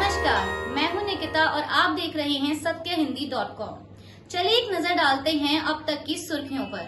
नमस्कार, मैं हूं निकिता और आप देख रहे हैं सत्यहिंदी.com। चलिए एक नजर डालते हैं अब तक की सुर्खियों पर।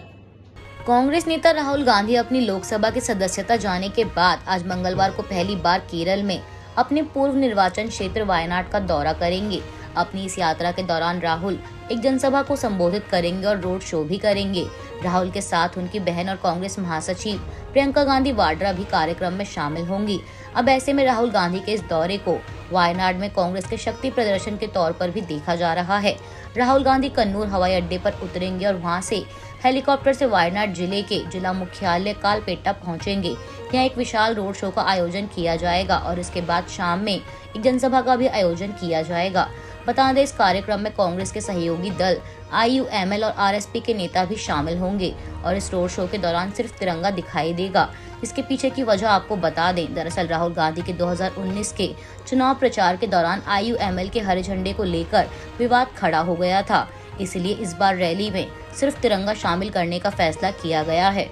कांग्रेस नेता राहुल गांधी अपनी लोकसभा की सदस्यता जाने के बाद आज मंगलवार को पहली बार केरल में अपने पूर्व निर्वाचन क्षेत्र वायनाड का दौरा करेंगे। अपनी इस यात्रा के दौरान राहुल एक जनसभा को संबोधित करेंगे और रोड शो भी करेंगे। राहुल के साथ उनकी बहन और कांग्रेस महासचिव प्रियंका गांधी वाड्रा भी कार्यक्रम में शामिल होंगी। अब ऐसे में राहुल गांधी के इस दौरे को वायनाड में कांग्रेस के शक्ति प्रदर्शन के तौर पर भी देखा जा रहा है। राहुल गांधी कन्नूर हवाई अड्डे पर उतरेंगे और वहां से हेलीकॉप्टर से वायनाड जिले के जिला मुख्यालय कालपेट्टा पहुंचेंगे। यहाँ एक विशाल रोड शो का आयोजन किया जाएगा और इसके बाद शाम में एक जनसभा का भी आयोजन किया जाएगा। बता दें, इस कार्यक्रम में कांग्रेस के सहयोगी दल IUML और RSP के नेता भी शामिल होंगे और इस रोड शो के दौरान सिर्फ तिरंगा दिखाई देगा। इसके पीछे की वजह आपको बता दें, दरअसल राहुल गांधी के 2019 के चुनाव प्रचार के दौरान IUML के हरे झंडे को लेकर विवाद खड़ा हो गया था। इसलिए इस बार रैली में सिर्फ तिरंगा शामिल करने का फैसला किया गया है।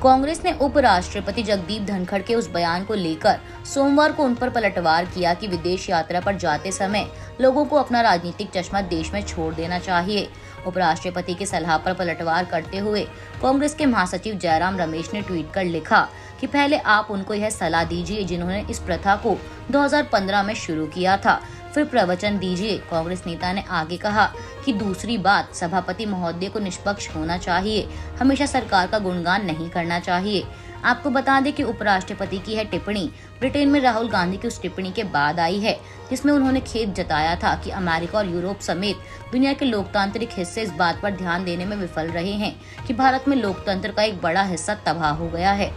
कांग्रेस ने उपराष्ट्रपति जगदीप धनखड़ के उस बयान को लेकर सोमवार को उन पर पलटवार किया कि विदेश यात्रा पर जाते समय लोगों को अपना राजनीतिक चश्मा देश में छोड़ देना चाहिए। उपराष्ट्रपति की सलाह पर पलटवार करते हुए कांग्रेस के महासचिव जयराम रमेश ने ट्वीट कर लिखा कि पहले आप उनको यह सलाह दीजिए जिन्होंने इस प्रथा को 2015 में शुरू किया था, फिर प्रवचन दीजिए। कांग्रेस नेता ने आगे कहा कि दूसरी बात, सभापति महोदय को निष्पक्ष होना चाहिए, हमेशा सरकार का गुणगान नहीं करना चाहिए। आपको बता दें कि उपराष्ट्रपति की यह टिप्पणी ब्रिटेन में राहुल गांधी की उस टिप्पणी के बाद आई है जिसमें उन्होंने खेद जताया था कि अमेरिका और यूरोप समेत दुनिया के लोकतांत्रिक हिस्से इस बात पर ध्यान देने में विफल रहे हैं कि भारत में लोकतंत्र का एक बड़ा हिस्सा तबाह हो गया है।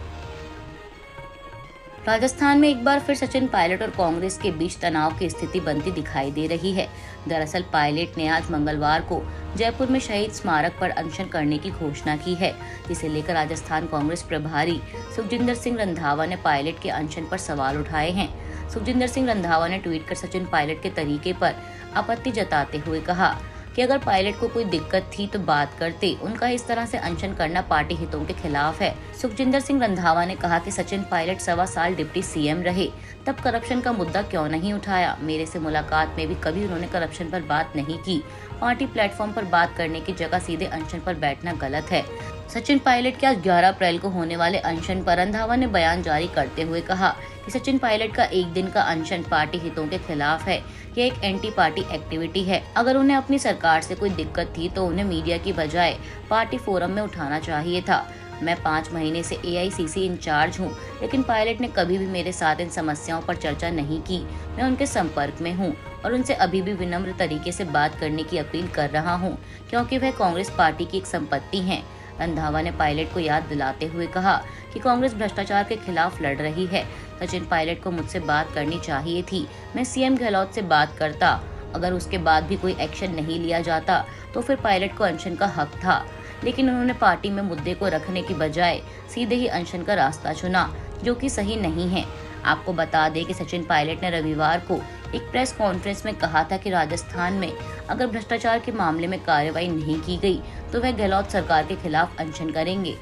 राजस्थान में एक बार फिर सचिन पायलट और कांग्रेस के बीच तनाव की स्थिति बनती दिखाई दे रही है। दरअसल पायलट ने आज मंगलवार को जयपुर में शहीद स्मारक पर अनशन करने की घोषणा की है, जिसे लेकर राजस्थान कांग्रेस प्रभारी सुखजिंदर सिंह रंधावा ने पायलट के अनशन पर सवाल उठाए हैं। सुखजिंदर सिंह रंधावा ने ट्वीट कर सचिन पायलट के तरीके पर आपत्ति जताते हुए कहा कि अगर पायलट को कोई दिक्कत थी तो बात करते, उनका इस तरह से अनशन करना पार्टी हितों के खिलाफ है। सुखजिंदर सिंह रंधावा ने कहा कि सचिन पायलट 1.25 साल डिप्टी CM रहे, तब करप्शन का मुद्दा क्यों नहीं उठाया। मेरे से मुलाकात में भी कभी उन्होंने करप्शन पर बात नहीं की। पार्टी प्लेटफॉर्म पर बात करने की जगह सीधे अनशन पर बैठना गलत है। सचिन पायलट के आज 11 अप्रैल को होने वाले अनशन पर रंधावा ने बयान जारी करते हुए कहा कि सचिन पायलट का एक दिन का अनशन पार्टी हितों के खिलाफ है। ये एक एंटी पार्टी एक्टिविटी है। अगर उन्हें अपनी सरकार से कोई दिक्कत थी तो उन्हें मीडिया की बजाय पार्टी फोरम में उठाना चाहिए था। मैं 5 महीने से AICC इंचार्ज हूँ, लेकिन पायलट ने कभी भी मेरे साथ इन समस्याओं पर चर्चा नहीं की। मैं उनके संपर्क में हूँ और उनसे अभी भी विनम्र तरीके से बात करने की अपील कर रहा हूँ, क्योंकि वह कांग्रेस पार्टी की एक संपत्ति है। रंधावा ने पायलट को याद दिलाते हुए कहा कि कांग्रेस भ्रष्टाचार के खिलाफ लड़ रही है। सचिन पायलट को मुझसे बात करनी चाहिए थी, मैं CM गहलोत से बात करता। अगर उसके बाद भी कोई एक्शन नहीं लिया जाता तो फिर पायलट को अनशन का हक था, लेकिन उन्होंने पार्टी में मुद्दे को रखने की बजाय सीधे ही अनशन का रास्ता चुना, जो कि सही नहीं है। आपको बता दें कि सचिन पायलट ने रविवार को एक प्रेस कॉन्फ्रेंस में कहा था कि राजस्थान में अगर भ्रष्टाचार के मामले में कार्रवाई नहीं की गई तो वह गहलोत सरकार के खिलाफ अनशन करेंगे।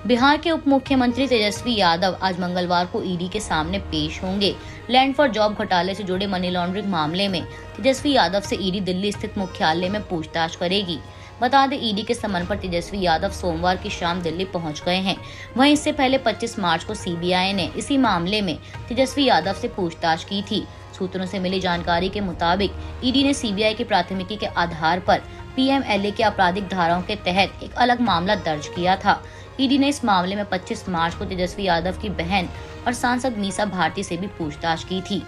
बिहार के उप मुख्यमंत्री तेजस्वी यादव आज मंगलवार को ED के सामने पेश होंगे। लैंड फॉर जॉब घोटाले से जुड़े मनी लॉन्ड्रिंग मामले में तेजस्वी यादव से ED दिल्ली स्थित मुख्यालय में पूछताछ करेगी। बता दें, ED के समन पर तेजस्वी यादव सोमवार की शाम दिल्ली पहुंच गए हैं। वहीं इससे पहले 25 मार्च को CBI ने इसी मामले में तेजस्वी यादव से पूछताछ की थी। सूत्रों से मिली जानकारी के मुताबिक ED ने CBI की प्राथमिकी के आधार पर PMLA के आपराधिक धाराओं के तहत एक अलग मामला दर्ज किया था। ED ने इस मामले में 25 मार्च को तेजस्वी यादव की बहन और सांसद मीसा भारती से भी पूछताछ की थी।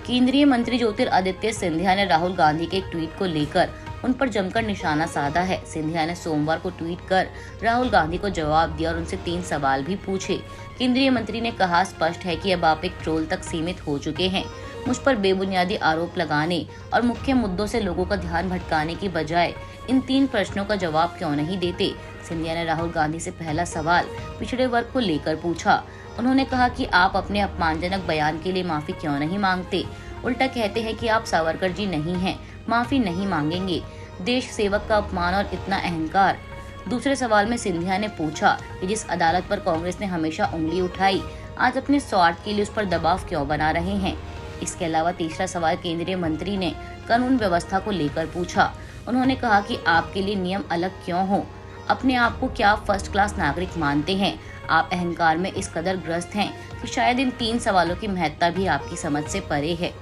केंद्रीय मंत्री ज्योतिरादित्य सिंधिया ने राहुल गांधी के एक ट्वीट को लेकर उन पर जमकर निशाना साधा है। सिंधिया ने सोमवार को ट्वीट कर राहुल गांधी को जवाब दिया और उनसे 3 सवाल भी पूछे। केंद्रीय मंत्री ने कहा, स्पष्ट है कि अब आप एक ट्रोल तक सीमित हो चुके हैं। मुझ पर बेबुनियादी आरोप लगाने और मुख्य मुद्दों से लोगों का ध्यान भटकाने की बजाय इन 3 प्रश्नों का जवाब क्यों नहीं देते। सिंधिया ने राहुल गांधी से पहला सवाल पिछड़े वर्ग को लेकर पूछा। उन्होंने कहा कि आप अपने अपमानजनक बयान के लिए माफी क्यों नहीं मांगते, उल्टा कहते हैं कि आप सावरकर जी नहीं हैं, माफी नहीं मांगेंगे। देश सेवक का अपमान और इतना अहंकार दूसरे सवाल में सिंधिया ने पूछा कि जिस अदालत पर कांग्रेस ने हमेशा उंगली उठाई, आज अपने स्वार्थ के लिए उस पर दबाव क्यों बना रहे हैं। इसके अलावा तीसरा सवाल केंद्रीय मंत्री ने कानून व्यवस्था को लेकर पूछा। उन्होंने कहा कि आपके लिए नियम अलग क्यों हो, अपने आप को क्या आप फर्स्ट क्लास नागरिक मानते हैं। आप अहंकार में इस कदर ग्रस्त हैं कि शायद इन 3 सवालों की महत्ता भी आपकी समझ से परे है।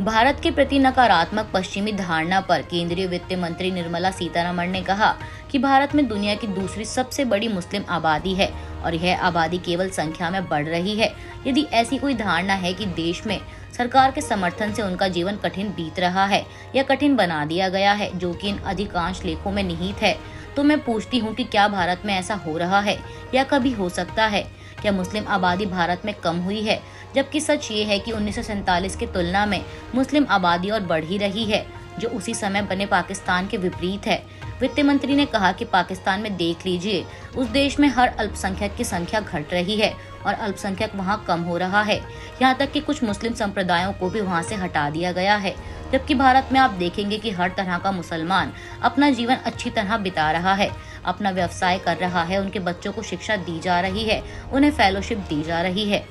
भारत के प्रति नकारात्मक पश्चिमी धारणा पर केंद्रीय वित्त मंत्री निर्मला सीतारमण ने कहा कि भारत में दुनिया की दूसरी सबसे बड़ी मुस्लिम आबादी है और यह आबादी केवल संख्या में बढ़ रही है। यदि ऐसी कोई धारणा है कि देश में सरकार के समर्थन से उनका जीवन कठिन बीत रहा है या कठिन बना दिया गया है, जो कि इन अधिकांश लेखों में निहित है, तो मैं पूछती हूँ कि क्या भारत में ऐसा हो रहा है या कभी हो सकता है। क्या मुस्लिम आबादी भारत में कम हुई है, जबकि सच ये है कि 1947 की तुलना में मुस्लिम आबादी और बढ़ ही रही है, जो उसी समय बने पाकिस्तान के विपरीत है। वित्त मंत्री ने कहा कि पाकिस्तान में देख लीजिए, उस देश में हर अल्पसंख्यक की संख्या घट रही है और अल्पसंख्यक वहाँ कम हो रहा है। यहाँ तक कि कुछ मुस्लिम संप्रदायों को भी वहाँ से हटा दिया गया है, जबकि भारत में आप देखेंगे कि हर तरह का मुसलमान अपना जीवन अच्छी तरह बिता रहा है, अपना व्यवसाय कर रहा है, उनके बच्चों को शिक्षा दी जा रही है, उन्हें फेलोशिप दी जा रही है।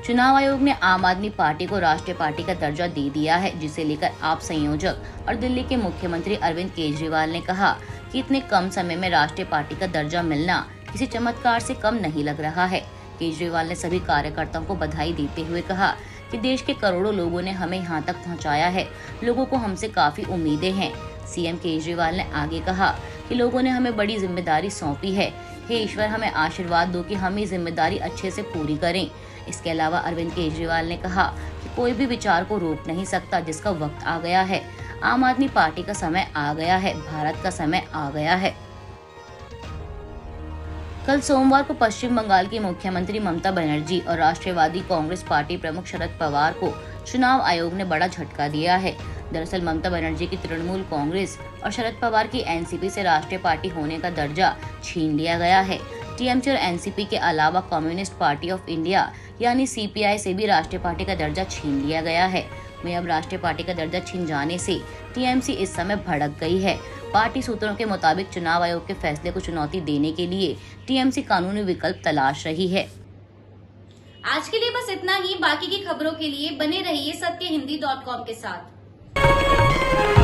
चुनाव आयोग ने आम आदमी पार्टी को राष्ट्रीय पार्टी का दर्जा दे दिया है, जिसे लेकर आप संयोजक और दिल्ली के मुख्यमंत्री अरविंद केजरीवाल ने कहा कि इतने कम समय में राष्ट्रीय पार्टी का दर्जा मिलना किसी चमत्कार से कम नहीं लग रहा है। केजरीवाल ने सभी कार्यकर्ताओं को बधाई देते हुए कहा कि देश के करोड़ों लोगों ने हमें यहाँ तक पहुँचाया है, लोगों को हमसे काफी उम्मीदें हैं। सीएम केजरीवाल ने आगे कहा कि लोगों ने हमें बड़ी जिम्मेदारी सौंपी है, हे ईश्वर हमें आशीर्वाद दो कि हम ये जिम्मेदारी अच्छे से पूरी करें। इसके अलावा अरविंद केजरीवाल ने कहा कि कोई भी विचार को रोक नहीं सकता, जिसका वक्त आ गया है। आम आदमी पार्टी का समय आ गया है, भारत का समय आ गया है। कल सोमवार को पश्चिम बंगाल की मुख्यमंत्री ममता बनर्जी और राष्ट्रवादी कांग्रेस पार्टी प्रमुख शरद पवार को चुनाव आयोग ने बड़ा झटका दिया है। दरअसल ममता बनर्जी की तृणमूल कांग्रेस और शरद पवार की एनसीपी से राष्ट्रीय पार्टी होने का दर्जा छीन लिया गया है। टीएमसी और एनसीपी के अलावा कम्युनिस्ट पार्टी ऑफ इंडिया यानी सीपीआई से भी राष्ट्रीय पार्टी का दर्जा छीन लिया गया है। में अब राष्ट्रीय पार्टी का दर्जा छीन जाने से टीएमसी इस समय भड़क गई है। पार्टी सूत्रों के मुताबिक चुनाव आयोग के फैसले को चुनौती देने के लिए टीएमसी कानूनी विकल्प तलाश रही है। आज के लिए बस इतना ही। बाकी की खबरों के लिए बने रहिए सत्यहिंदी.com के साथ।